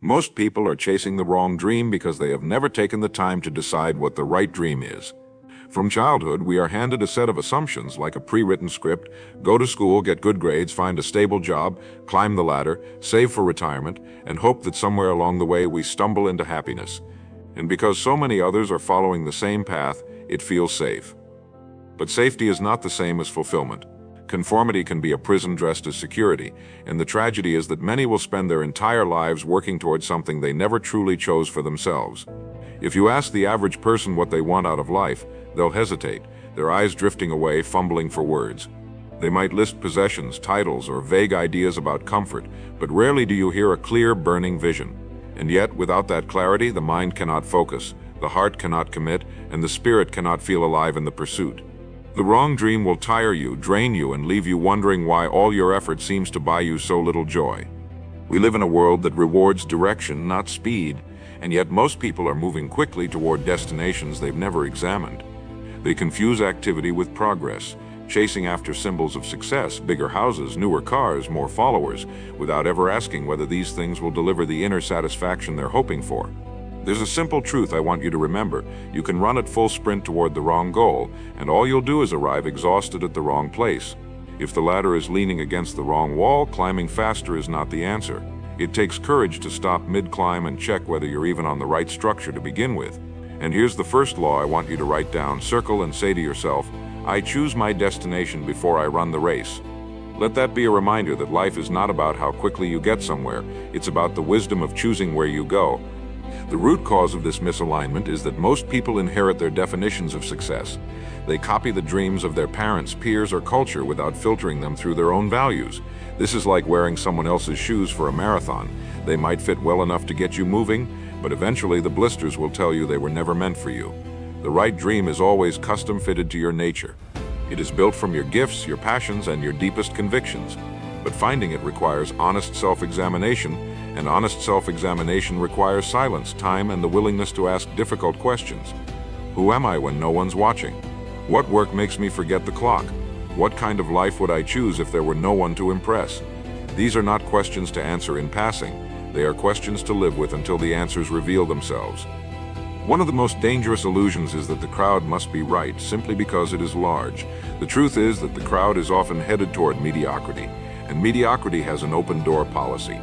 Most people are chasing the wrong dream because they have never taken the time to decide what the right dream is. From childhood, we are handed a set of assumptions like a pre-written script: go to school, get good grades, find a stable job, climb the ladder, save for retirement, and hope that somewhere along the way we stumble into happiness. And because so many others are following the same path, it feels safe. But safety is not the same as fulfillment. Conformity can be a prison dressed as security, and the tragedy is that many will spend their entire lives working towards something they never truly chose for themselves. If you ask the average person what they want out of life, they'll hesitate, their eyes drifting away, fumbling for words. They might list possessions, titles, or vague ideas about comfort, but rarely do you hear a clear, burning vision. And yet, without that clarity, the mind cannot focus, the heart cannot commit, and the spirit cannot feel alive in the pursuit. The wrong dream will tire you, drain you, and leave you wondering why all your effort seems to buy you so little joy. We live in a world that rewards direction, not speed, and yet most people are moving quickly toward destinations they've never examined. They confuse activity with progress, chasing after symbols of success, bigger houses, newer cars, more followers, without ever asking whether these things will deliver the inner satisfaction they're hoping for. There's a simple truth I want you to remember. You can run at full sprint toward the wrong goal, and all you'll do is arrive exhausted at the wrong place. If the ladder is leaning against the wrong wall, climbing faster is not the answer. It takes courage to stop mid-climb and check whether you're even on the right structure to begin with. And here's the first law I want you to write down, circle, and say to yourself, I choose my destination before I run the race. Let that be a reminder that life is not about how quickly you get somewhere, it's about the wisdom of choosing where you go. The root cause of this misalignment is that most people inherit their definitions of success. They copy the dreams of their parents, peers, or culture without filtering them through their own values. This is like wearing someone else's shoes for a marathon. They might fit well enough to get you moving, but eventually the blisters will tell you they were never meant for you. The right dream is always custom fitted to your nature. It is built from your gifts, your passions, and your deepest convictions. But finding it requires honest self-examination, and honest self-examination requires silence, time, and the willingness to ask difficult questions. Who am I when no one's watching? What work makes me forget the clock? What kind of life would I choose if there were no one to impress? These are not questions to answer in passing. They are questions to live with until the answers reveal themselves. One of the most dangerous illusions is that the crowd must be right simply because it is large. The truth is that the crowd is often headed toward mediocrity, and mediocrity has an open-door policy.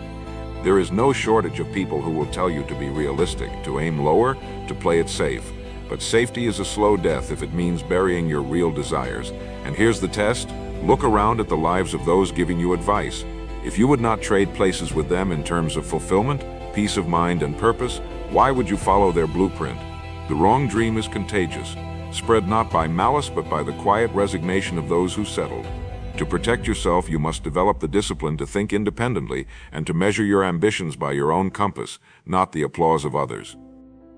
There is no shortage of people who will tell you to be realistic, to aim lower, to play it safe. But safety is a slow death if it means burying your real desires. And here's the test. Look around at the lives of those giving you advice. If you would not trade places with them in terms of fulfillment, peace of mind, and purpose, why would you follow their blueprint? The wrong dream is contagious, spread not by malice but by the quiet resignation of those who settled. To protect yourself, you must develop the discipline to think independently and to measure your ambitions by your own compass, not the applause of others.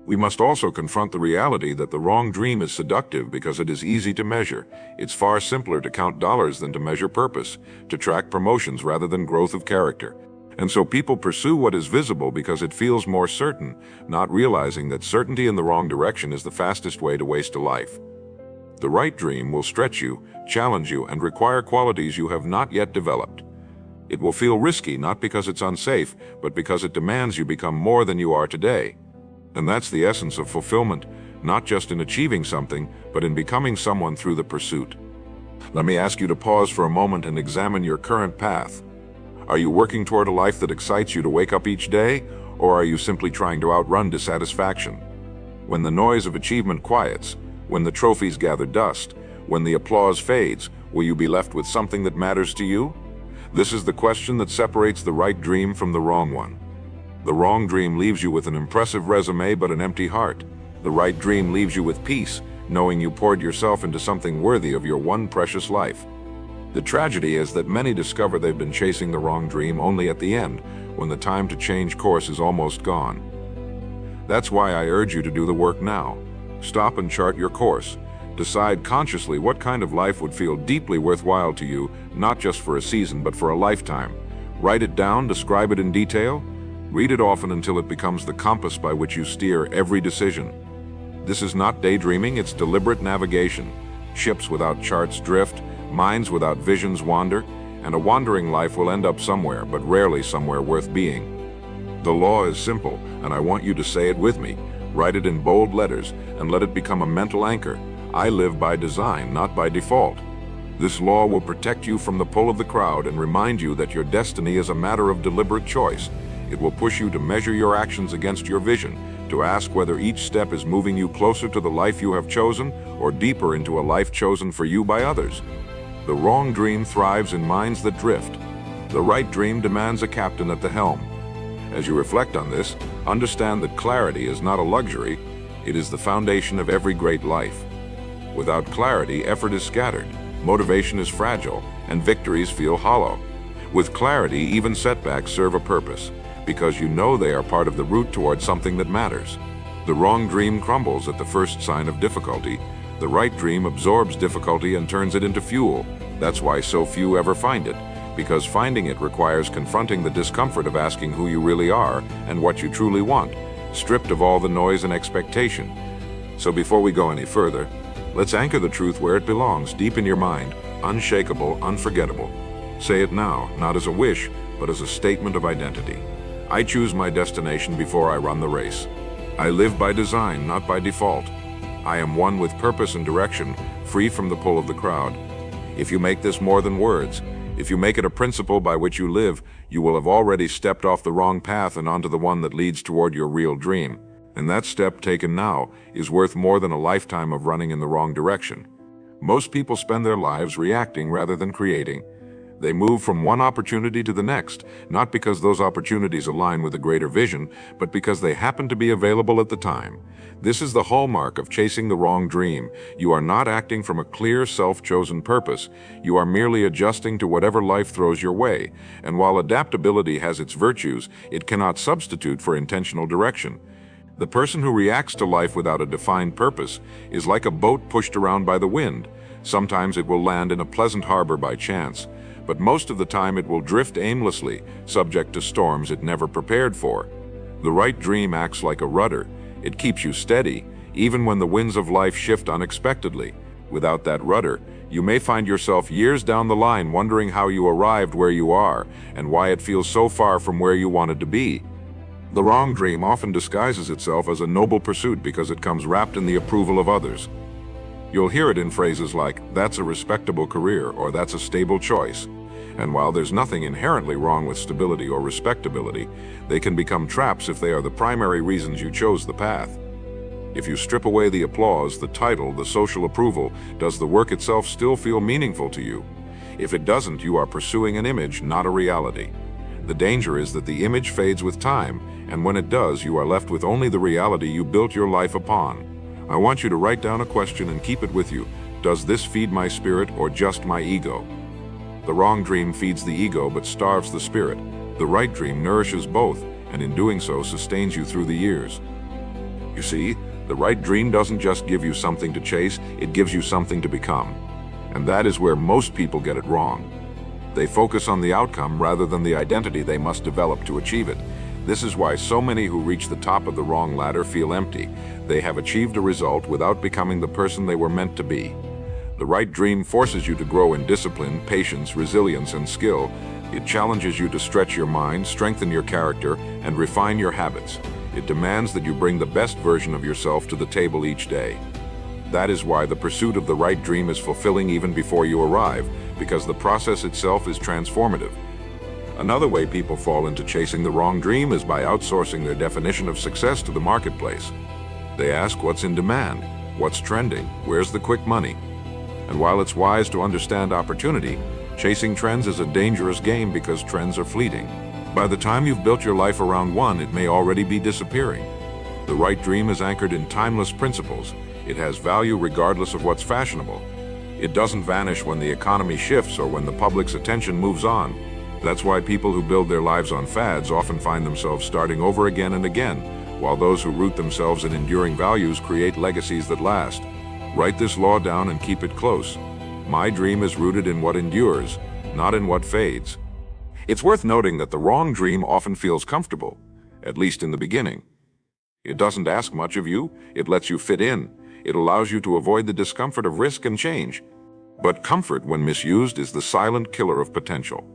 We must also confront the reality that the wrong dream is seductive because it is easy to measure. It's far simpler to count dollars than to measure purpose, to track promotions rather than growth of character. And so people pursue what is visible because it feels more certain, not realizing that certainty in the wrong direction is the fastest way to waste a life. The right dream will stretch you, challenge you, and require qualities you have not yet developed. It will feel risky not because it's unsafe, but because it demands you become more than you are today. And that's the essence of fulfillment, not just in achieving something, but in becoming someone through the pursuit. Let me ask you to pause for a moment and examine your current path. Are you working toward a life that excites you to wake up each day, or are you simply trying to outrun dissatisfaction? When the noise of achievement quiets, when the trophies gather dust, when the applause fades, will you be left with something that matters to you? This is the question that separates the right dream from the wrong one. The wrong dream leaves you with an impressive resume but an empty heart. The right dream leaves you with peace, knowing you poured yourself into something worthy of your one precious life. The tragedy is that many discover they've been chasing the wrong dream only at the end, when the time to change course is almost gone. That's why I urge you to do the work now. Stop and chart your course. Decide consciously what kind of life would feel deeply worthwhile to you, not just for a season, but for a lifetime. Write it down, describe it in detail. Read it often until it becomes the compass by which you steer every decision. This is not daydreaming, it's deliberate navigation. Ships without charts drift, minds without visions wander, and a wandering life will end up somewhere, but rarely somewhere worth being. The law is simple, and I want you to say it with me. Write it in bold letters and let it become a mental anchor. I live by design, not by default. This law will protect you from the pull of the crowd and remind you that your destiny is a matter of deliberate choice. It will push you to measure your actions against your vision, to ask whether each step is moving you closer to the life you have chosen or deeper into a life chosen for you by others. The wrong dream thrives in minds that drift. The right dream demands a captain at the helm. As you reflect on this, understand that clarity is not a luxury, it is the foundation of every great life. Without clarity, effort is scattered, motivation is fragile, and victories feel hollow. With clarity, even setbacks serve a purpose, because you know they are part of the route towards something that matters. The wrong dream crumbles at the first sign of difficulty. The right dream absorbs difficulty and turns it into fuel. That's why so few ever find it, because finding it requires confronting the discomfort of asking who you really are and what you truly want, stripped of all the noise and expectation. So before we go any further, let's anchor the truth where it belongs, deep in your mind, unshakable, unforgettable. Say it now, not as a wish, but as a statement of identity. I choose my destination before I run the race. I live by design, not by default. I am one with purpose and direction, free from the pull of the crowd. If you make this more than words, if you make it a principle by which you live, you will have already stepped off the wrong path and onto the one that leads toward your real dream. And that step taken now is worth more than a lifetime of running in the wrong direction. Most people spend their lives reacting rather than creating. They move from one opportunity to the next, not because those opportunities align with a greater vision, but because they happen to be available at the time. This is the hallmark of chasing the wrong dream. You are not acting from a clear, self-chosen purpose. You are merely adjusting to whatever life throws your way. And while adaptability has its virtues, it cannot substitute for intentional direction. The person who reacts to life without a defined purpose is like a boat pushed around by the wind. Sometimes it will land in a pleasant harbor by chance, but most of the time it will drift aimlessly, subject to storms it never prepared for. The right dream acts like a rudder. It keeps you steady, even when the winds of life shift unexpectedly. Without that rudder, you may find yourself years down the line wondering how you arrived where you are and why it feels so far from where you wanted to be. The wrong dream often disguises itself as a noble pursuit because it comes wrapped in the approval of others. You'll hear it in phrases like, "That's a respectable career," or "That's a stable choice." And while there's nothing inherently wrong with stability or respectability, they can become traps if they are the primary reasons you chose the path. If you strip away the applause, the title, the social approval, does the work itself still feel meaningful to you? If it doesn't, you are pursuing an image, not a reality. The danger is that the image fades with time, and when it does, you are left with only the reality you built your life upon. I want you to write down a question and keep it with you. Does this feed my spirit or just my ego? The wrong dream feeds the ego but starves the spirit. The right dream nourishes both, and in doing so sustains you through the years. You see, the right dream doesn't just give you something to chase, it gives you something to become. And that is where most people get it wrong. They focus on the outcome rather than the identity they must develop to achieve it. This is why so many who reach the top of the wrong ladder feel empty. They have achieved a result without becoming the person they were meant to be. The right dream forces you to grow in discipline, patience, resilience, and skill. It challenges you to stretch your mind, strengthen your character, and refine your habits. It demands that you bring the best version of yourself to the table each day. That is why the pursuit of the right dream is fulfilling even before you arrive, because the process itself is transformative. Another way people fall into chasing the wrong dream is by outsourcing their definition of success to the marketplace. They ask what's in demand, what's trending, where's the quick money? And while it's wise to understand opportunity, chasing trends is a dangerous game because trends are fleeting. By the time you've built your life around one, it may already be disappearing. The right dream is anchored in timeless principles. It has value regardless of what's fashionable. It doesn't vanish when the economy shifts or when the public's attention moves on. That's why people who build their lives on fads often find themselves starting over again and again, while those who root themselves in enduring values create legacies that last. Write this law down and keep it close. My dream is rooted in what endures, not in what fades. It's worth noting that the wrong dream often feels comfortable, at least in the beginning. It doesn't ask much of you, it lets you fit in. It allows you to avoid the discomfort of risk and change. But comfort, when misused, is the silent killer of potential.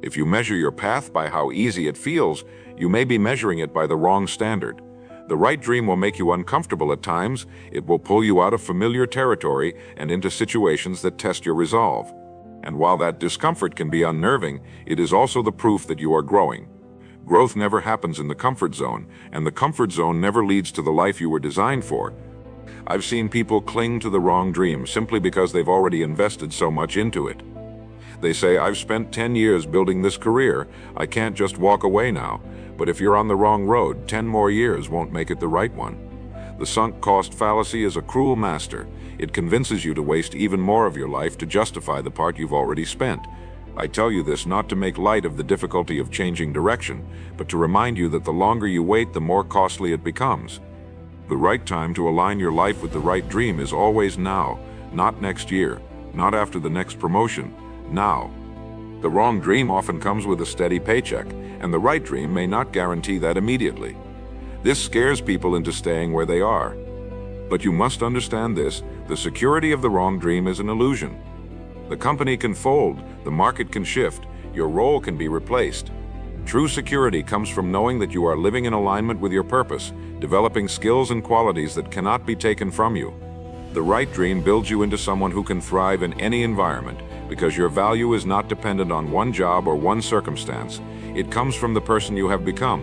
If you measure your path by how easy it feels, you may be measuring it by the wrong standard. The right dream will make you uncomfortable at times. It will pull you out of familiar territory and into situations that test your resolve. And while that discomfort can be unnerving, it is also the proof that you are growing. Growth never happens in the comfort zone, and the comfort zone never leads to the life you were designed for. I've seen people cling to the wrong dream simply because they've already invested so much into it. They say, "I've spent 10 years building this career, I can't just walk away now." But if you're on the wrong road, 10 more years won't make it the right one. The sunk cost fallacy is a cruel master. It convinces you to waste even more of your life to justify the part you've already spent. I tell you this not to make light of the difficulty of changing direction, but to remind you that the longer you wait, the more costly it becomes. The right time to align your life with the right dream is always now, not next year, not after the next promotion, now. The wrong dream often comes with a steady paycheck, and the right dream may not guarantee that immediately. This scares people into staying where they are. But you must understand this: the security of the wrong dream is an illusion. The company can fold, the market can shift, your role can be replaced. True security comes from knowing that you are living in alignment with your purpose, developing skills and qualities that cannot be taken from you. The right dream builds you into someone who can thrive in any environment, because your value is not dependent on one job or one circumstance. It comes from the person you have become.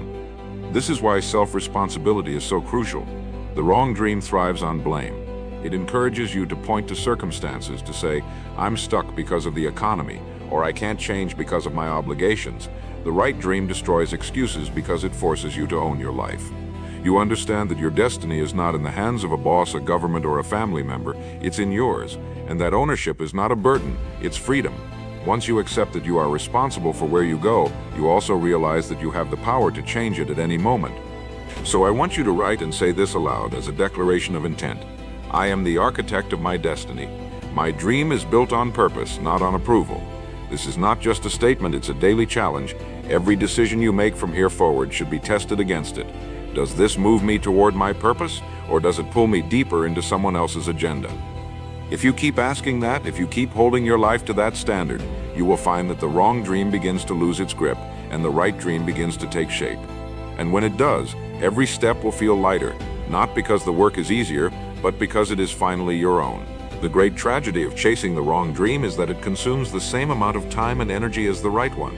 This is why self-responsibility is so crucial. The wrong dream thrives on blame. It encourages you to point to circumstances, to say, "I'm stuck because of the economy," or "I can't change because of my obligations." The right dream destroys excuses because it forces you to own your life. You understand that your destiny is not in the hands of a boss, a government, or a family member. It's in yours, and that ownership is not a burden, it's freedom. Once you accept that you are responsible for where you go, you also realize that you have the power to change it at any moment. So I want you to write and say this aloud as a declaration of intent. I am the architect of my destiny. My dream is built on purpose, not on approval. This is not just a statement, it's a daily challenge. Every decision you make from here forward should be tested against it. Does this move me toward my purpose, or does it pull me deeper into someone else's agenda? If you keep asking that, if you keep holding your life to that standard, you will find that the wrong dream begins to lose its grip and the right dream begins to take shape. And when it does, every step will feel lighter, not because the work is easier, but because it is finally your own. The great tragedy of chasing the wrong dream is that it consumes the same amount of time and energy as the right one.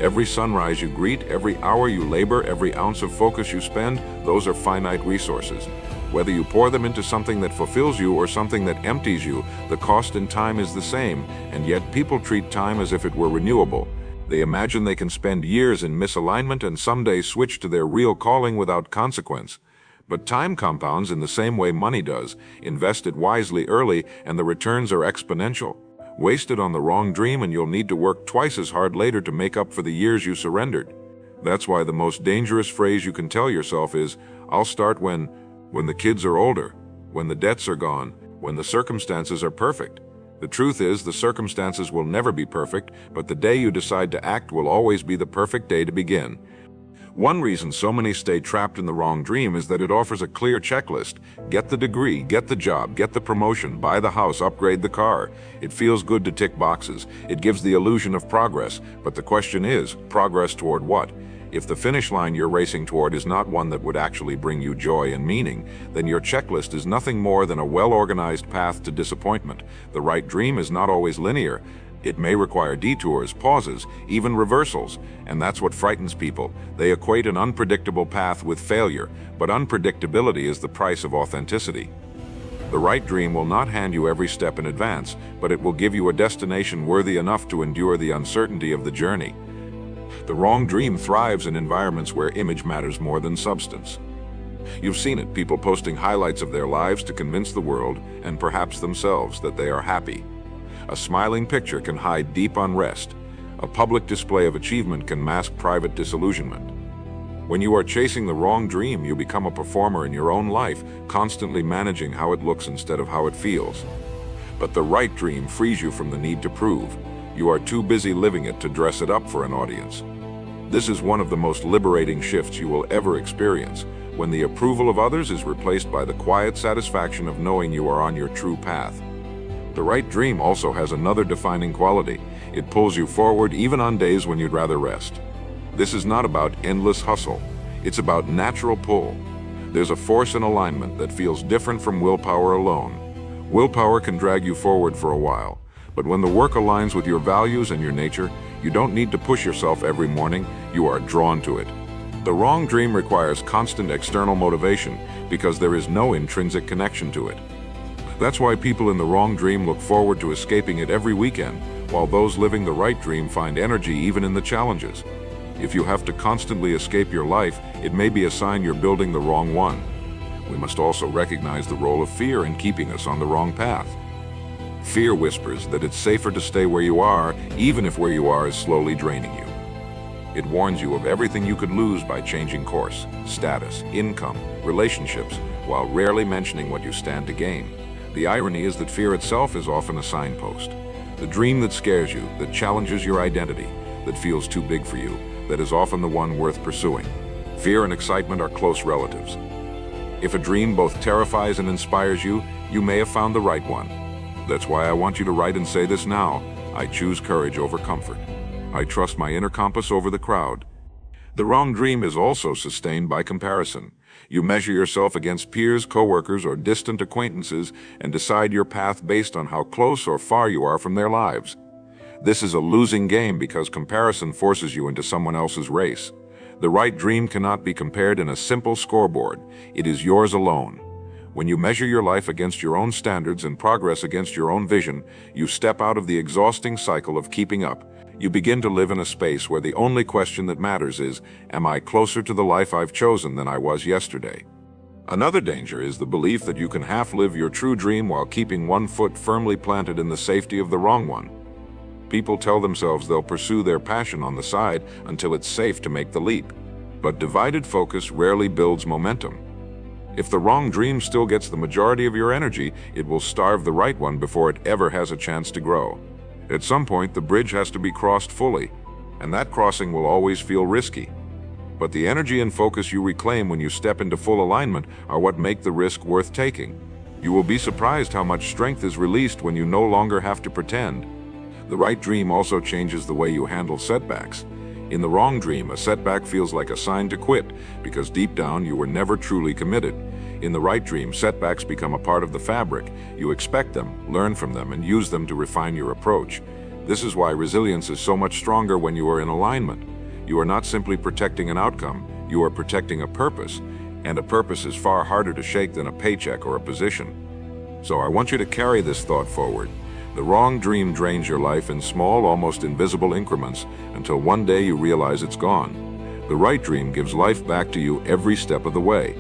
Every sunrise you greet, every hour you labor, every ounce of focus you spend, those are finite resources. Whether you pour them into something that fulfills you or something that empties you, the cost in time is the same, and yet people treat time as if it were renewable. They imagine they can spend years in misalignment and someday switch to their real calling without consequence. But time compounds in the same way money does. Invest it wisely early and the returns are exponential. Waste it on the wrong dream and you'll need to work twice as hard later to make up for the years you surrendered. That's why the most dangerous phrase you can tell yourself is, "I'll start when the kids are older, when the debts are gone, when the circumstances are perfect." The truth is, the circumstances will never be perfect, but the day you decide to act will always be the perfect day to begin. One reason so many stay trapped in the wrong dream is that it offers a clear checklist. Get the degree, get the job, get the promotion, buy the house, upgrade the car. It feels good to tick boxes. It gives the illusion of progress. But the question is, progress toward what? If the finish line you're racing toward is not one that would actually bring you joy and meaning, then your checklist is nothing more than a well-organized path to disappointment. The right dream is not always linear. It may require detours, pauses, even reversals, and that's what frightens people. They equate an unpredictable path with failure, but unpredictability is the price of authenticity. The right dream will not hand you every step in advance, but it will give you a destination worthy enough to endure the uncertainty of the journey. The wrong dream thrives in environments where image matters more than substance. You've seen it, people posting highlights of their lives to convince the world, and perhaps themselves, that they are happy. A smiling picture can hide deep unrest. A public display of achievement can mask private disillusionment. When you are chasing the wrong dream, you become a performer in your own life, constantly managing how it looks instead of how it feels. But the right dream frees you from the need to prove. You are too busy living it to dress it up for an audience. This is one of the most liberating shifts you will ever experience, when the approval of others is replaced by the quiet satisfaction of knowing you are on your true path. The right dream also has another defining quality. It pulls you forward even on days when you'd rather rest. This is not about endless hustle. It's about natural pull. There's a force in alignment that feels different from willpower alone. Willpower can drag you forward for a while, but when the work aligns with your values and your nature, you don't need to push yourself every morning, you are drawn to it. The wrong dream requires constant external motivation because there is no intrinsic connection to it. That's why people in the wrong dream look forward to escaping it every weekend, while those living the right dream find energy even in the challenges. If you have to constantly escape your life, it may be a sign you're building the wrong one. We must also recognize the role of fear in keeping us on the wrong path. Fear whispers that it's safer to stay where you are, even if where you are is slowly draining you. It warns you of everything you could lose by changing course, status, income, relationships, while rarely mentioning what you stand to gain. The irony is that fear itself is often a signpost. The dream that scares you, that challenges your identity, that feels too big for you, that is often the one worth pursuing. Fear and excitement are close relatives. If a dream both terrifies and inspires you, you may have found the right one. That's why I want you to write and say this now: I choose courage over comfort. I trust my inner compass over the crowd. The wrong dream is also sustained by comparison. You measure yourself against peers, coworkers, or distant acquaintances and decide your path based on how close or far you are from their lives. This is a losing game because comparison forces you into someone else's race. The right dream cannot be compared in a simple scoreboard. It is yours alone. When you measure your life against your own standards and progress against your own vision, you step out of the exhausting cycle of keeping up. You begin to live in a space where the only question that matters is, am I closer to the life I've chosen than I was yesterday? Another danger is the belief that you can half live your true dream while keeping one foot firmly planted in the safety of the wrong one. People tell themselves they'll pursue their passion on the side until it's safe to make the leap. But divided focus rarely builds momentum. If the wrong dream still gets the majority of your energy, it will starve the right one before it ever has a chance to grow. At some point, the bridge has to be crossed fully, and that crossing will always feel risky. But the energy and focus you reclaim when you step into full alignment are what make the risk worth taking. You will be surprised how much strength is released when you no longer have to pretend. The right dream also changes the way you handle setbacks. In the wrong dream, a setback feels like a sign to quit because deep down you were never truly committed. In the right dream, setbacks become a part of the fabric. You expect them, learn from them, and use them to refine your approach. This is why resilience is so much stronger when you are in alignment. You are not simply protecting an outcome, you are protecting a purpose, and a purpose is far harder to shake than a paycheck or a position. So I want you to carry this thought forward. The wrong dream drains your life in small, almost invisible increments until one day you realize it's gone. The right dream gives life back to you every step of the way.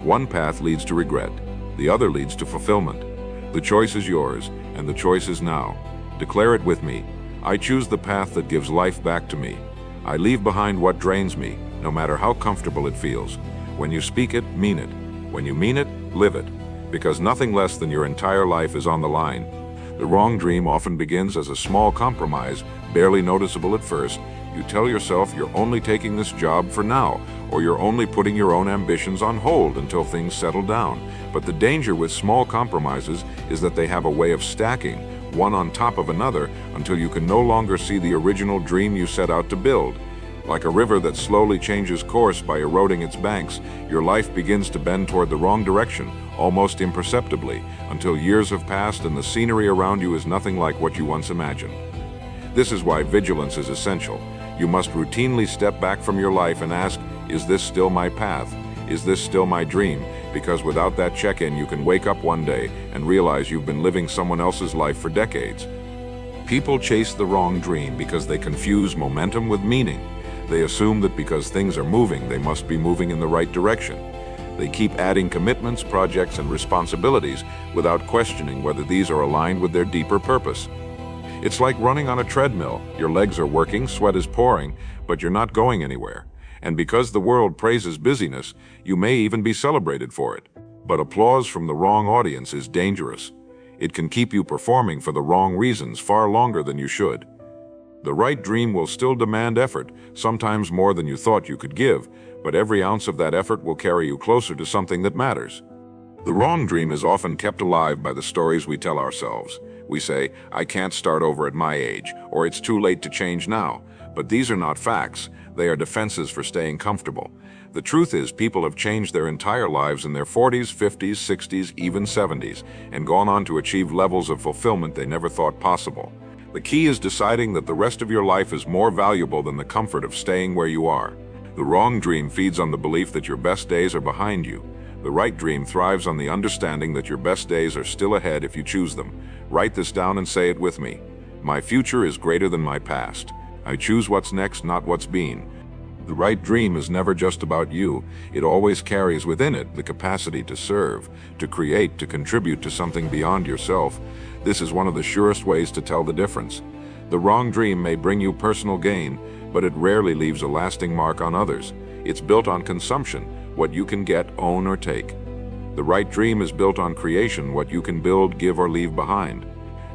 One path leads to regret, the other leads to fulfillment. The choice is yours, and the choice is now. Declare it with me. I choose the path that gives life back to me. I leave behind what drains me, no matter how comfortable it feels. When you speak it, mean it. When you mean it, live it. Because nothing less than your entire life is on the line. The wrong dream often begins as a small compromise, barely noticeable at first. You tell yourself you're only taking this job for now, or you're only putting your own ambitions on hold until things settle down. But the danger with small compromises is that they have a way of stacking, one on top of another, until you can no longer see the original dream you set out to build. Like a river that slowly changes course by eroding its banks, your life begins to bend toward the wrong direction, almost imperceptibly, until years have passed and the scenery around you is nothing like what you once imagined. This is why vigilance is essential. You must routinely step back from your life and ask, is this still my path? Is this still my dream? Because without that check-in, you can wake up one day and realize you've been living someone else's life for decades. People chase the wrong dream because they confuse momentum with meaning. They assume that because things are moving, they must be moving in the right direction. They keep adding commitments, projects, and responsibilities without questioning whether these are aligned with their deeper purpose. It's like running on a treadmill. Your legs are working, sweat is pouring, but you're not going anywhere. And because the world praises busyness, you may even be celebrated for it. But applause from the wrong audience is dangerous. It can keep you performing for the wrong reasons far longer than you should. The right dream will still demand effort, sometimes more than you thought you could give, but every ounce of that effort will carry you closer to something that matters. The wrong dream is often kept alive by the stories we tell ourselves. We say, I can't start over at my age, or it's too late to change now. But these are not facts. They are defenses for staying comfortable. The truth is, people have changed their entire lives in their 40s, 50s, 60s, even 70s, and gone on to achieve levels of fulfillment they never thought possible. The key is deciding that the rest of your life is more valuable than the comfort of staying where you are. The wrong dream feeds on the belief that your best days are behind you. The right dream thrives on the understanding that your best days are still ahead if you choose them. Write this down and say it with me. My future is greater than my past. I choose what's next, not what's been. The right dream is never just about you. It always carries within it the capacity to serve, to create, to contribute to something beyond yourself. This is one of the surest ways to tell the difference. The wrong dream may bring you personal gain, but it rarely leaves a lasting mark on others. It's built on consumption, what you can get, own, or take. The right dream is built on creation, what you can build, give, or leave behind.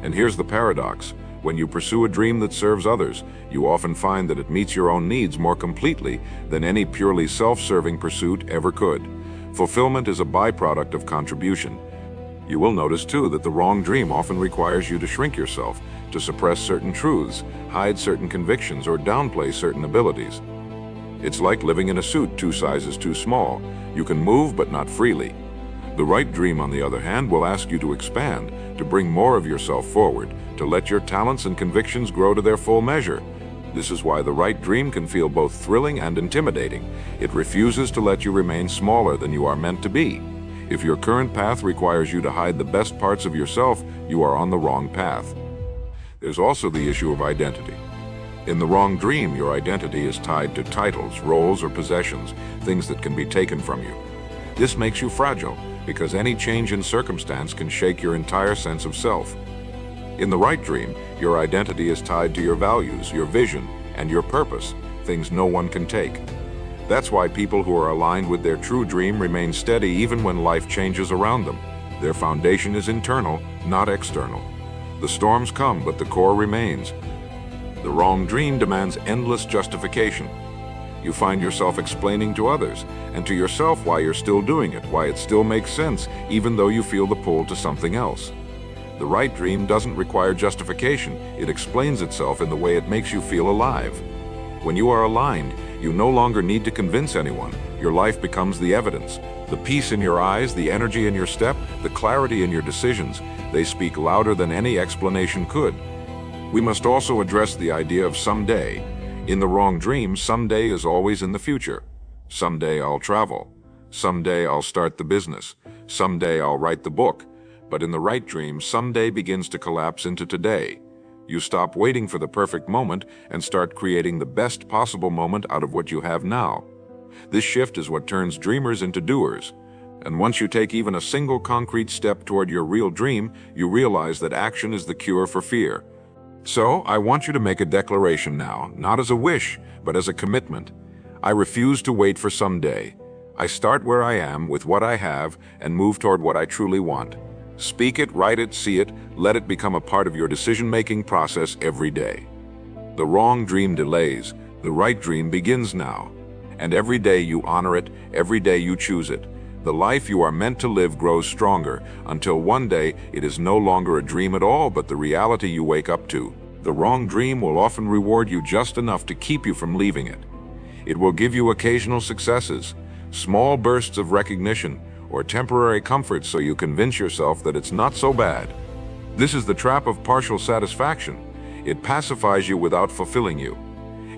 And here's the paradox. When you pursue a dream that serves others, you often find that it meets your own needs more completely than any purely self-serving pursuit ever could. Fulfillment is a byproduct of contribution. You will notice, too, that the wrong dream often requires you to shrink yourself, to suppress certain truths, hide certain convictions, or downplay certain abilities. It's like living in a suit 2 sizes too small. You can move, but not freely. The right dream, on the other hand, will ask you to expand, to bring more of yourself forward, to let your talents and convictions grow to their full measure. This is why the right dream can feel both thrilling and intimidating. It refuses to let you remain smaller than you are meant to be. If your current path requires you to hide the best parts of yourself, you are on the wrong path. There's also the issue of identity. In the wrong dream, your identity is tied to titles, roles, or possessions, things that can be taken from you. This makes you fragile, because any change in circumstance can shake your entire sense of self. In the right dream, your identity is tied to your values, your vision, and your purpose, things no one can take. That's why people who are aligned with their true dream remain steady even when life changes around them. Their foundation is internal, not external. The storms come, but the core remains. The wrong dream demands endless justification. You find yourself explaining to others and to yourself why you're still doing it, why it still makes sense, even though you feel the pull to something else. The right dream doesn't require justification. It explains itself in the way it makes you feel alive. When you are aligned, you no longer need to convince anyone. Your life becomes the evidence. The peace in your eyes, the energy in your step, the clarity in your decisions, they speak louder than any explanation could. We must also address the idea of someday. In the wrong dream, someday is always in the future. Someday I'll travel. Someday I'll start the business. Someday I'll write the book. But in the right dream, someday begins to collapse into today. You stop waiting for the perfect moment and start creating the best possible moment out of what you have now. This shift is what turns dreamers into doers. And once you take even a single concrete step toward your real dream, you realize that action is the cure for fear. So, I want you to make a declaration now, not as a wish, but as a commitment. I refuse to wait for someday. I start where I am, with what I have, and move toward what I truly want. Speak it, write it, see it, let it become a part of your decision-making process every day. The wrong dream delays, the right dream begins now. And every day you honor it, every day you choose it. The life you are meant to live grows stronger, until one day it is no longer a dream at all, but the reality you wake up to. The wrong dream will often reward you just enough to keep you from leaving it. It will give you occasional successes, small bursts of recognition, or temporary comfort so you convince yourself that it's not so bad. This is the trap of partial satisfaction. It pacifies you without fulfilling you.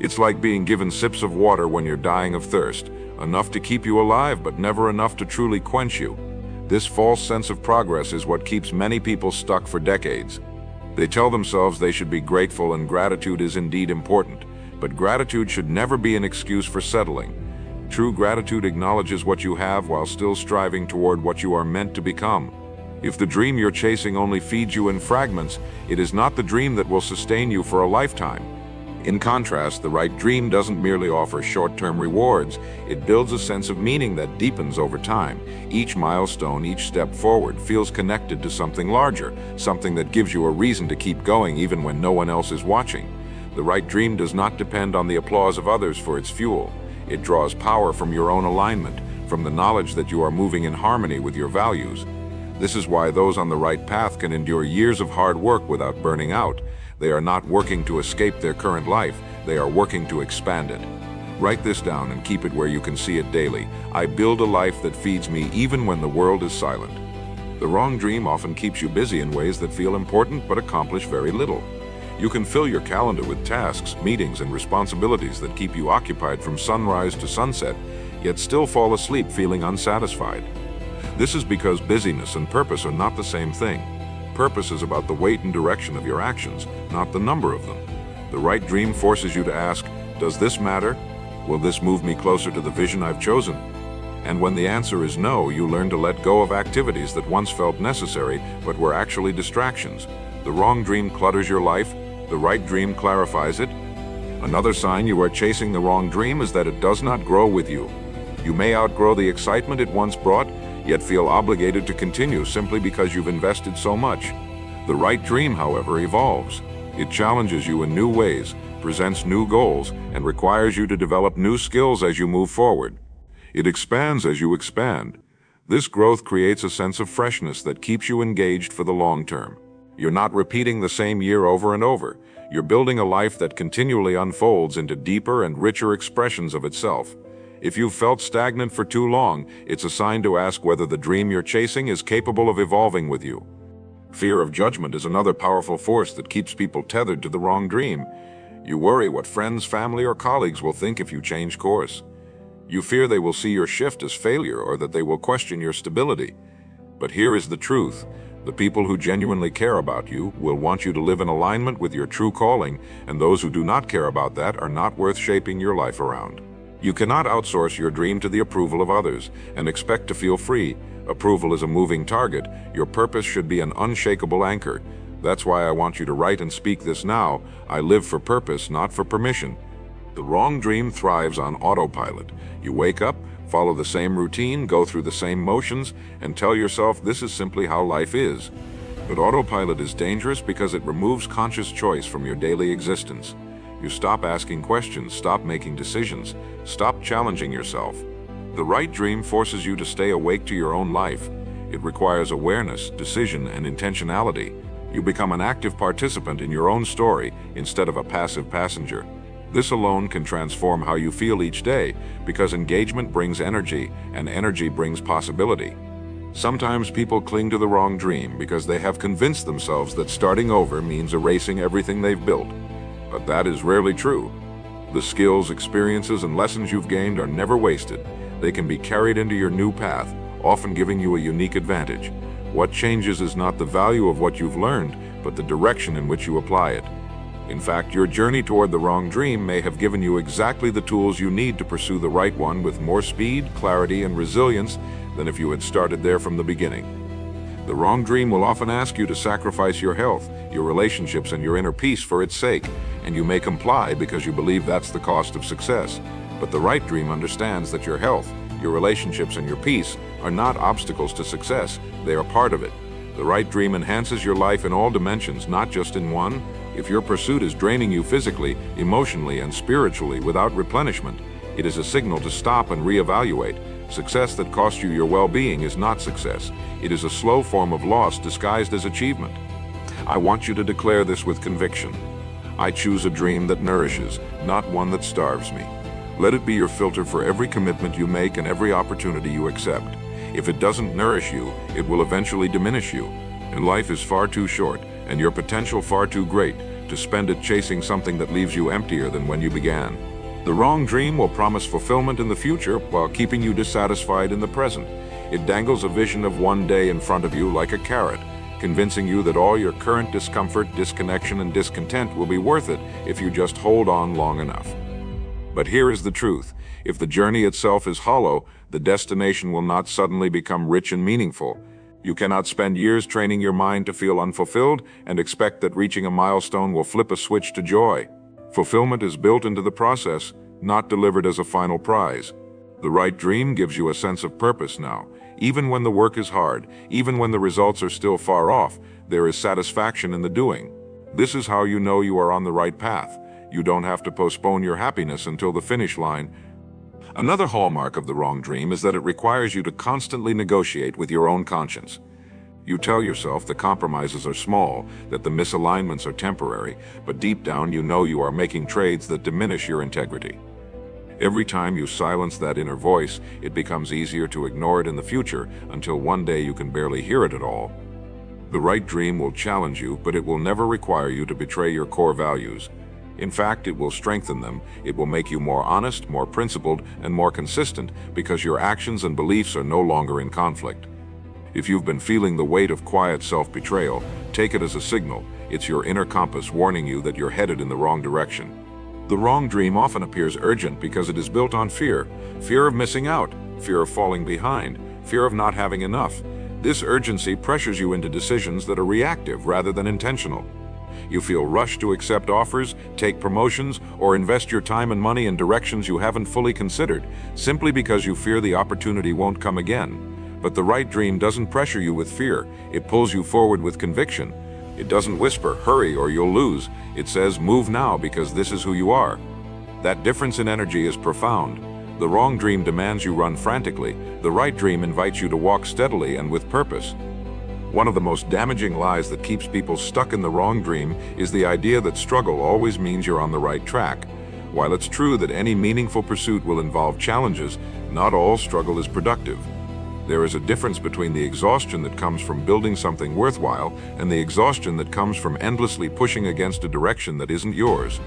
It's like being given sips of water when you're dying of thirst, enough to keep you alive, but never enough to truly quench you. This false sense of progress is what keeps many people stuck for decades. They tell themselves they should be grateful, and gratitude is indeed important, but gratitude should never be an excuse for settling. True gratitude acknowledges what you have while still striving toward what you are meant to become. If the dream you're chasing only feeds you in fragments, it is not the dream that will sustain you for a lifetime. In contrast, the right dream doesn't merely offer short-term rewards, it builds a sense of meaning that deepens over time. Each milestone, each step forward feels connected to something larger, something that gives you a reason to keep going even when no one else is watching. The right dream does not depend on the applause of others for its fuel. It draws power from your own alignment, from the knowledge that you are moving in harmony with your values. This is why those on the right path can endure years of hard work without burning out. They are not working to escape their current life, they are working to expand it. Write this down and keep it where you can see it daily. I build a life that feeds me even when the world is silent. The wrong dream often keeps you busy in ways that feel important but accomplish very little. You can fill your calendar with tasks, meetings, and responsibilities that keep you occupied from sunrise to sunset, yet still fall asleep feeling unsatisfied. This is because busyness and purpose are not the same thing. Purpose is about the weight and direction of your actions, not the number of them. The right dream forces you to ask, does this matter? Will this move me closer to the vision I've chosen? And when the answer is no, you learn to let go of activities that once felt necessary but were actually distractions. The wrong dream clutters your life, the right dream clarifies it. Another sign you are chasing the wrong dream is that it does not grow with you. You may outgrow the excitement it once brought, yet feel obligated to continue simply because you've invested so much. The right dream, however, evolves. It challenges you in new ways, presents new goals, and requires you to develop new skills as you move forward. It expands as you expand. This growth creates a sense of freshness that keeps you engaged for the long term. You're not repeating the same year over and over. You're building a life that continually unfolds into deeper and richer expressions of itself. If you've felt stagnant for too long, it's a sign to ask whether the dream you're chasing is capable of evolving with you. Fear of judgment is another powerful force that keeps people tethered to the wrong dream. You worry what friends, family, or colleagues will think if you change course. You fear they will see your shift as failure or that they will question your stability. But here is the truth. The people who genuinely care about you will want you to live in alignment with your true calling, and those who do not care about that are not worth shaping your life around. You cannot outsource your dream to the approval of others and expect to feel free. Approval is a moving target. Your purpose should be an unshakable anchor. That's why I want you to write and speak this now. I live for purpose, not for permission. The wrong dream thrives on autopilot. You wake up, follow the same routine, go through the same motions, and tell yourself this is simply how life is. But autopilot is dangerous because it removes conscious choice from your daily existence. You stop asking questions, stop making decisions, stop challenging yourself. The right dream forces you to stay awake to your own life. It requires awareness, decision, and intentionality. You become an active participant in your own story instead of a passive passenger. This alone can transform how you feel each day, because engagement brings energy, and energy brings possibility. Sometimes people cling to the wrong dream because they have convinced themselves that starting over means erasing everything they've built. But that is rarely true. The skills, experiences, and lessons you've gained are never wasted. They can be carried into your new path, often giving you a unique advantage. What changes is not the value of what you've learned, but the direction in which you apply it. In fact, your journey toward the wrong dream may have given you exactly the tools you need to pursue the right one with more speed, clarity, and resilience than if you had started there from the beginning. The wrong dream will often ask you to sacrifice your health, your relationships, and your inner peace for its sake, and you may comply because you believe that's the cost of success. But the right dream understands that your health, your relationships, and your peace are not obstacles to success. They are part of it. The right dream enhances your life in all dimensions, not just in one. If your pursuit is draining you physically, emotionally, and spiritually without replenishment, it is a signal to stop and reevaluate. Success that costs you your well-being is not success. It is a slow form of loss disguised as achievement. I want you to declare this with conviction. I choose a dream that nourishes, not one that starves me. Let it be your filter for every commitment you make and every opportunity you accept. If it doesn't nourish you, it will eventually diminish you. And life is far too short, and your potential far too great, to spend it chasing something that leaves you emptier than when you began. The wrong dream will promise fulfillment in the future while keeping you dissatisfied in the present. It dangles a vision of one day in front of you like a carrot, convincing you that all your current discomfort, disconnection, and discontent will be worth it if you just hold on long enough. But here is the truth. If the journey itself is hollow, the destination will not suddenly become rich and meaningful. You cannot spend years training your mind to feel unfulfilled and expect that reaching a milestone will flip a switch to joy. Fulfillment is built into the process, not delivered as a final prize. The right dream gives you a sense of purpose now. Even when the work is hard, even when the results are still far off, there is satisfaction in the doing. This is how you know you are on the right path. You don't have to postpone your happiness until the finish line. Another hallmark of the wrong dream is that it requires you to constantly negotiate with your own conscience. You tell yourself the compromises are small, that the misalignments are temporary, but deep down you know you are making trades that diminish your integrity. Every time you silence that inner voice, it becomes easier to ignore it in the future until one day you can barely hear it at all. The right dream will challenge you, but it will never require you to betray your core values. In fact, it will strengthen them. It will make you more honest, more principled, and more consistent because your actions and beliefs are no longer in conflict. If you've been feeling the weight of quiet self-betrayal, take it as a signal. It's your inner compass warning you that you're headed in the wrong direction. The wrong dream often appears urgent because it is built on fear. Fear of missing out, fear of falling behind, fear of not having enough. This urgency pressures you into decisions that are reactive rather than intentional. You feel rushed to accept offers, take promotions, or invest your time and money in directions you haven't fully considered, simply because you fear the opportunity won't come again. But the right dream doesn't pressure you with fear. It pulls you forward with conviction. It doesn't whisper, hurry or you'll lose. It says, move now because this is who you are. That difference in energy is profound. The wrong dream demands you run frantically. The right dream invites you to walk steadily and with purpose. One of the most damaging lies that keeps people stuck in the wrong dream is the idea that struggle always means you're on the right track. While it's true that any meaningful pursuit will involve challenges, not all struggle is productive. There is a difference between the exhaustion that comes from building something worthwhile and the exhaustion that comes from endlessly pushing against a direction that isn't yours.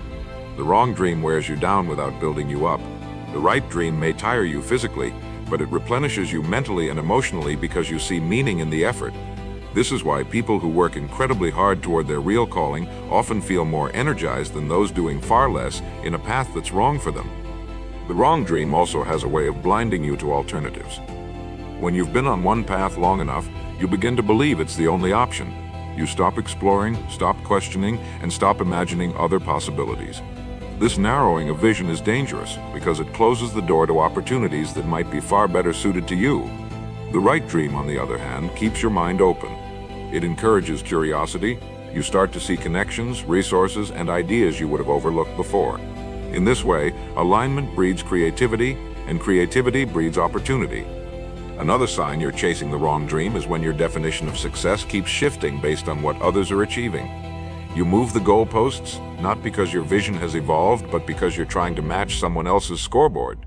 The wrong dream wears you down without building you up. The right dream may tire you physically, but it replenishes you mentally and emotionally because you see meaning in the effort. This is why people who work incredibly hard toward their real calling often feel more energized than those doing far less in a path that's wrong for them. The wrong dream also has a way of blinding you to alternatives. When you've been on one path long enough, you begin to believe it's the only option. You stop exploring, stop questioning, and stop imagining other possibilities. This narrowing of vision is dangerous because it closes the door to opportunities that might be far better suited to you. The right dream, on the other hand, keeps your mind open. It encourages curiosity. You start to see connections, resources, and ideas you would have overlooked before. In this way, alignment breeds creativity, and creativity breeds opportunity. Another sign you're chasing the wrong dream is when your definition of success keeps shifting based on what others are achieving. You move the goalposts, not because your vision has evolved, but because you're trying to match someone else's scoreboard.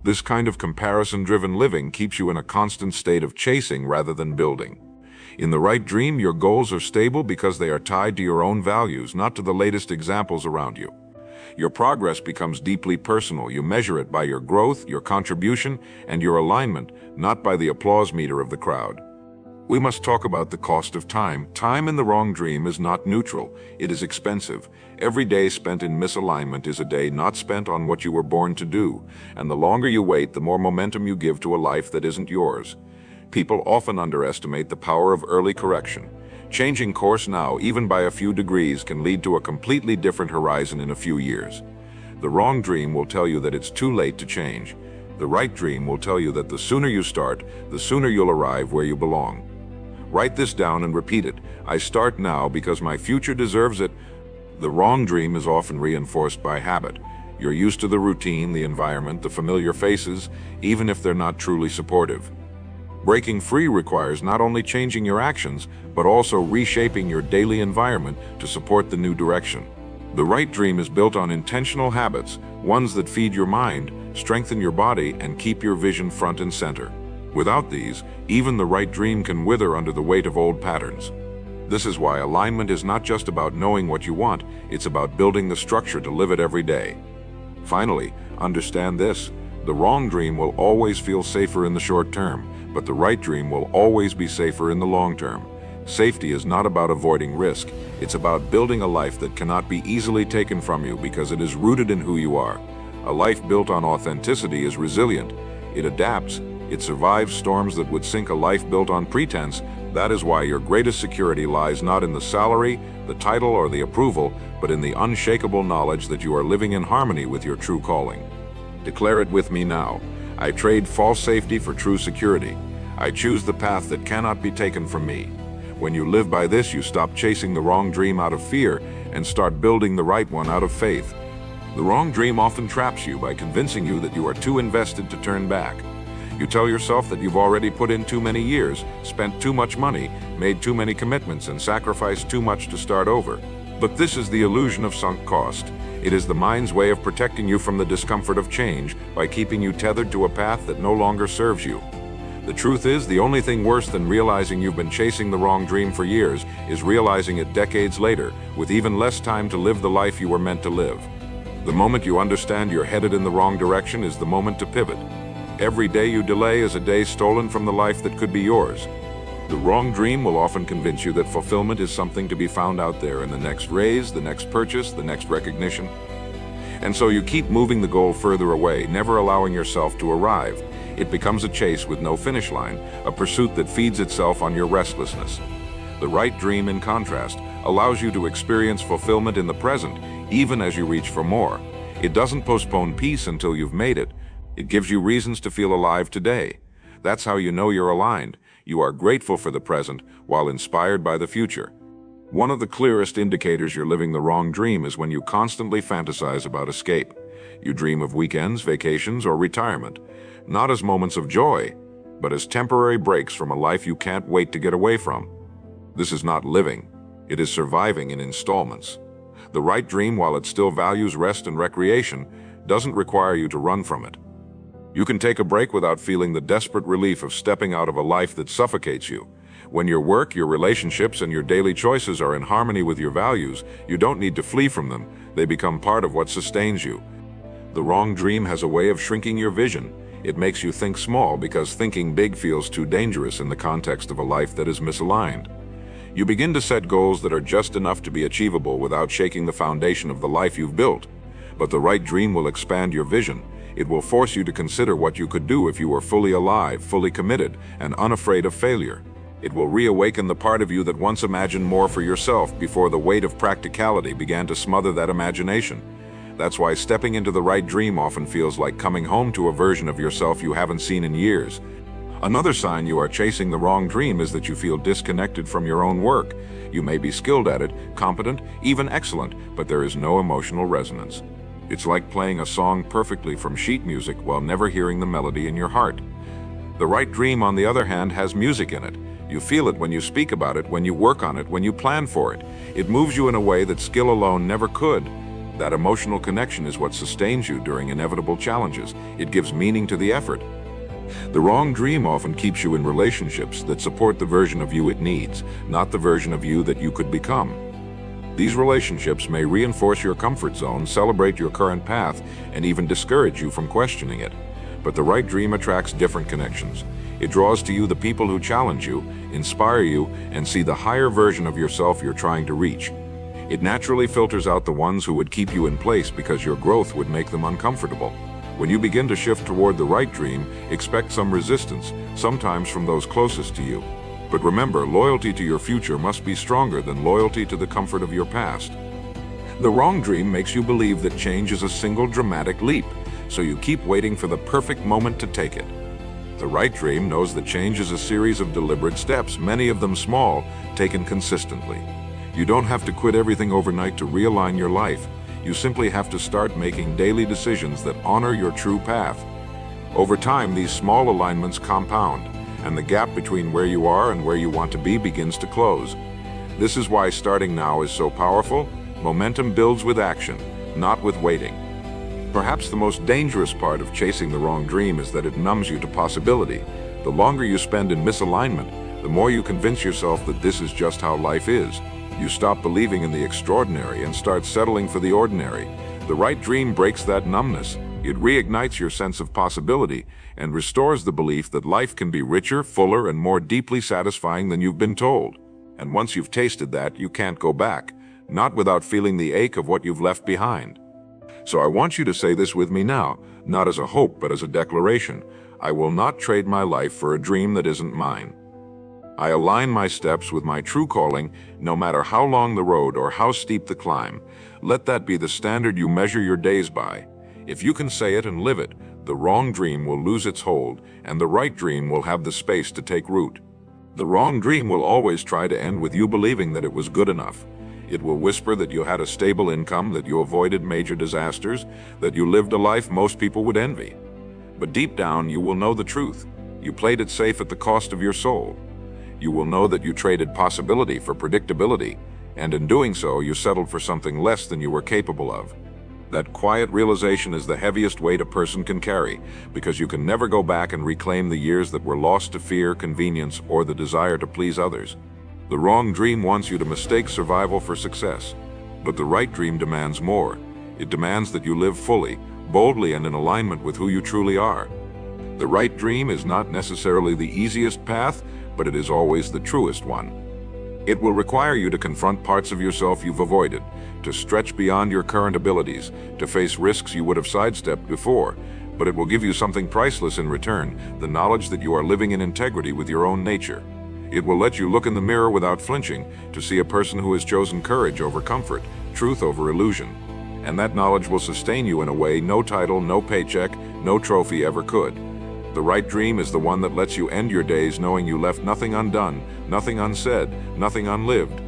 This kind of comparison-driven living keeps you in a constant state of chasing rather than building. In the right dream, your goals are stable because they are tied to your own values, not to the latest examples around you. Your progress becomes deeply personal. You measure it by your growth, your contribution, and your alignment, not by the applause meter of the crowd. We must talk about the cost of time. Time in the wrong dream is not neutral. It is expensive. Every day spent in misalignment is a day not spent on what you were born to do. And the longer you wait, the more momentum you give to a life that isn't yours. People often underestimate the power of early correction. Changing course now, even by a few degrees, can lead to a completely different horizon in a few years. The wrong dream will tell you that it's too late to change. The right dream will tell you that the sooner you start, the sooner you'll arrive where you belong. Write this down and repeat it. I start now because my future deserves it. The wrong dream is often reinforced by habit. You're used to the routine, the environment, the familiar faces, even if they're not truly supportive. Breaking free requires not only changing your actions, but also reshaping your daily environment to support the new direction. The right dream is built on intentional habits, ones that feed your mind, strengthen your body, and keep your vision front and center. Without these, even the right dream can wither under the weight of old patterns. This is why alignment is not just about knowing what you want, it's about building the structure to live it every day. Finally, understand this: the wrong dream will always feel safer in the short term, but the right dream will always be safer in the long term. Safety is not about avoiding risk. It's about building a life that cannot be easily taken from you because it is rooted in who you are. A life built on authenticity is resilient. It adapts. It survives storms that would sink a life built on pretense. That is why your greatest security lies not in the salary, the title, or the approval, but in the unshakable knowledge that you are living in harmony with your true calling. Declare it with me now. I trade false safety for true security. I choose the path that cannot be taken from me. When you live by this, you stop chasing the wrong dream out of fear and start building the right one out of faith. The wrong dream often traps you by convincing you that you are too invested to turn back. You tell yourself that you've already put in too many years, spent too much money, made too many commitments, and sacrificed too much to start over. But this is the illusion of sunk cost. It is the mind's way of protecting you from the discomfort of change by keeping you tethered to a path that no longer serves you. The truth is, the only thing worse than realizing you've been chasing the wrong dream for years is realizing it decades later, with even less time to live the life you were meant to live. The moment you understand you're headed in the wrong direction is the moment to pivot. Every day you delay is a day stolen from the life that could be yours. The wrong dream will often convince you that fulfillment is something to be found out there in the next raise, the next purchase, the next recognition. And so you keep moving the goal further away, never allowing yourself to arrive. It becomes a chase with no finish line, a pursuit that feeds itself on your restlessness. The right dream, in contrast, allows you to experience fulfillment in the present, even as you reach for more. It doesn't postpone peace until you've made it. It gives you reasons to feel alive today. That's how you know you're aligned. You are grateful for the present while inspired by the future. One of the clearest indicators you're living the wrong dream is when you constantly fantasize about escape. You dream of weekends, vacations, or retirement, not as moments of joy, but as temporary breaks from a life you can't wait to get away from. This is not living. It is surviving in installments. The right dream, while it still values rest and recreation, doesn't require you to run from it. You can take a break without feeling the desperate relief of stepping out of a life that suffocates you. When your work, your relationships, and your daily choices are in harmony with your values, you don't need to flee from them. They become part of what sustains you. The wrong dream has a way of shrinking your vision. It makes you think small because thinking big feels too dangerous in the context of a life that is misaligned. You begin to set goals that are just enough to be achievable without shaking the foundation of the life you've built. But the right dream will expand your vision. It will force you to consider what you could do if you were fully alive, fully committed, and unafraid of failure. It will reawaken the part of you that once imagined more for yourself before the weight of practicality began to smother that imagination. That's why stepping into the right dream often feels like coming home to a version of yourself you haven't seen in years. Another sign you are chasing the wrong dream is that you feel disconnected from your own work. You may be skilled at it, competent, even excellent, but there is no emotional resonance. It's like playing a song perfectly from sheet music while never hearing the melody in your heart. The right dream, on the other hand, has music in it. You feel it when you speak about it, when you work on it, when you plan for it. It moves you in a way that skill alone never could. That emotional connection is what sustains you during inevitable challenges. It gives meaning to the effort. The wrong dream often keeps you in relationships that support the version of you it needs, not the version of you that you could become. These relationships may reinforce your comfort zone, celebrate your current path, and even discourage you from questioning it. But the right dream attracts different connections. It draws to you the people who challenge you, inspire you, and see the higher version of yourself you're trying to reach. It naturally filters out the ones who would keep you in place because your growth would make them uncomfortable. When you begin to shift toward the right dream, expect some resistance, sometimes from those closest to you. But remember, loyalty to your future must be stronger than loyalty to the comfort of your past. The wrong dream makes you believe that change is a single dramatic leap, so you keep waiting for the perfect moment to take it. The right dream knows that change is a series of deliberate steps, many of them small, taken consistently. You don't have to quit everything overnight to realign your life. You simply have to start making daily decisions that honor your true path. Over time, these small alignments compound, and the gap between where you are and where you want to be begins to close. This is why starting now is so powerful. Momentum builds with action, not with waiting. Perhaps the most dangerous part of chasing the wrong dream is that it numbs you to possibility. The longer you spend in misalignment, the more you convince yourself that this is just how life is. You stop believing in the extraordinary and start settling for the ordinary. The right dream breaks that numbness. It reignites your sense of possibility and restores the belief that life can be richer, fuller, and more deeply satisfying than you've been told. And once you've tasted that, you can't go back, not without feeling the ache of what you've left behind. So I want you to say this with me now, not as a hope, but as a declaration. I will not trade my life for a dream that isn't mine. I align my steps with my true calling, no matter how long the road or how steep the climb. Let that be the standard you measure your days by. If you can say it and live it, the wrong dream will lose its hold, and the right dream will have the space to take root. The wrong dream will always try to end with you believing that it was good enough. It will whisper that you had a stable income, that you avoided major disasters, that you lived a life most people would envy. But deep down, you will know the truth. You played it safe at the cost of your soul. You will know that you traded possibility for predictability, and in doing so, you settled for something less than you were capable of. That quiet realization is the heaviest weight a person can carry, because you can never go back and reclaim the years that were lost to fear, convenience, or the desire to please others. The wrong dream wants you to mistake survival for success, but the right dream demands more. It demands that you live fully, boldly, and in alignment with who you truly are. The right dream is not necessarily the easiest path, but it is always the truest one. It will require you to confront parts of yourself you've avoided, to stretch beyond your current abilities, to face risks you would have sidestepped before, but it will give you something priceless in return, the knowledge that you are living in integrity with your own nature. It will let you look in the mirror without flinching, to see a person who has chosen courage over comfort, truth over illusion. And that knowledge will sustain you in a way no title, no paycheck, no trophy ever could. The right dream is the one that lets you end your days knowing you left nothing undone, nothing unsaid, nothing unlived.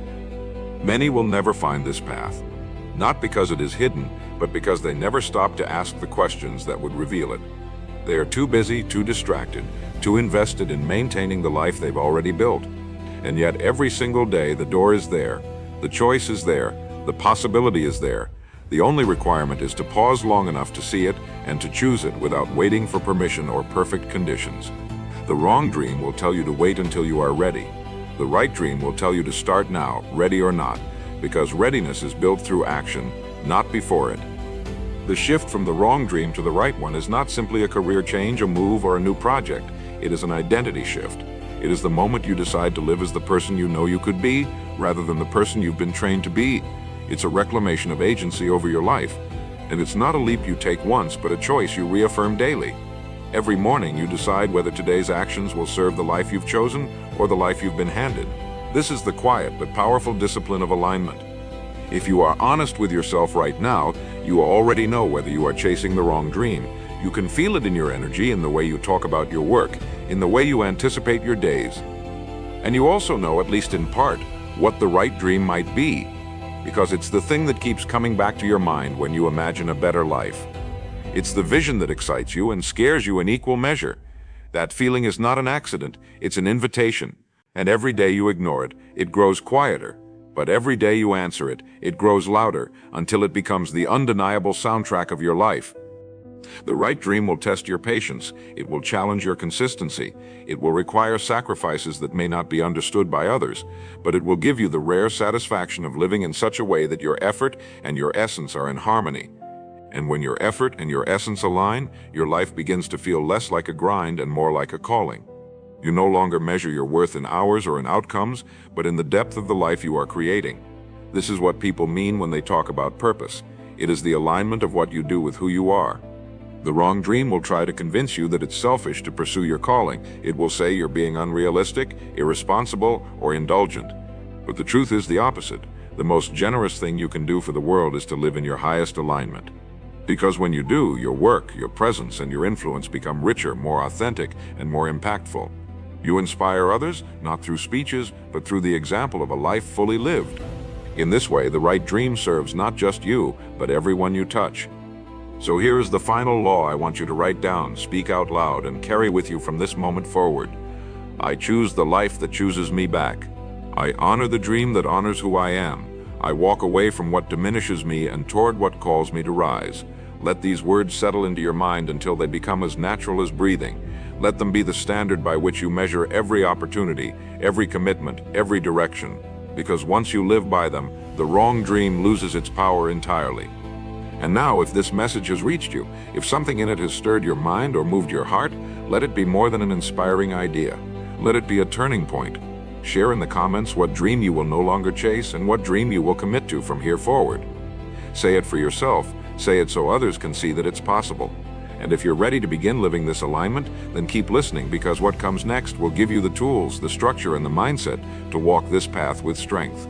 Many will never find this path, not because it is hidden, but because they never stop to ask the questions that would reveal it. They are too busy, too distracted, too invested in maintaining the life they've already built. And yet every single day the door is there, the choice is there, the possibility is there. The only requirement is to pause long enough to see it and to choose it without waiting for permission or perfect conditions. The wrong dream will tell you to wait until you are ready. The right dream will tell you to start now, ready or not, because readiness is built through action, not before it. The shift from the wrong dream to the right one is not simply a career change, a move, or a new project. It is an identity shift. It is the moment you decide to live as the person you know you could be, rather than the person you've been trained to be. It's a reclamation of agency over your life. And it's not a leap you take once, but a choice you reaffirm daily. Every morning you decide whether today's actions will serve the life you've chosen or the life you've been handed. This is the quiet but powerful discipline of alignment. If you are honest with yourself right now, you already know whether you are chasing the wrong dream. You can feel it in your energy, in the way you talk about your work, in the way you anticipate your days. And you also know, at least in part, what the right dream might be, because it's the thing that keeps coming back to your mind when you imagine a better life. It's the vision that excites you and scares you in equal measure. That feeling is not an accident, it's an invitation. And every day you ignore it, it grows quieter. But every day you answer it, it grows louder, until it becomes the undeniable soundtrack of your life. The right dream will test your patience. It will challenge your consistency. It will require sacrifices that may not be understood by others, but it will give you the rare satisfaction of living in such a way that your effort and your essence are in harmony. And when your effort and your essence align, your life begins to feel less like a grind and more like a calling. You no longer measure your worth in hours or in outcomes, but in the depth of the life you are creating. This is what people mean when they talk about purpose. It is the alignment of what you do with who you are. The wrong dream will try to convince you that it's selfish to pursue your calling. It will say you're being unrealistic, irresponsible, or indulgent. But the truth is the opposite. The most generous thing you can do for the world is to live in your highest alignment. Because when you do, your work, your presence, and your influence become richer, more authentic, and more impactful. You inspire others, not through speeches, but through the example of a life fully lived. In this way, the right dream serves not just you, but everyone you touch. So here is the final law I want you to write down, speak out loud, and carry with you from this moment forward. I choose the life that chooses me back. I honor the dream that honors who I am. I walk away from what diminishes me and toward what calls me to rise. Let these words settle into your mind until they become as natural as breathing. Let them be the standard by which you measure every opportunity, every commitment, every direction. Because once you live by them, the wrong dream loses its power entirely. And now, if this message has reached you, if something in it has stirred your mind or moved your heart, let it be more than an inspiring idea. Let it be a turning point. Share in the comments what dream you will no longer chase and what dream you will commit to from here forward. Say it for yourself. Say it so others can see that it's possible. And if you're ready to begin living this alignment, then keep listening, because what comes next will give you the tools, the structure, and the mindset to walk this path with strength.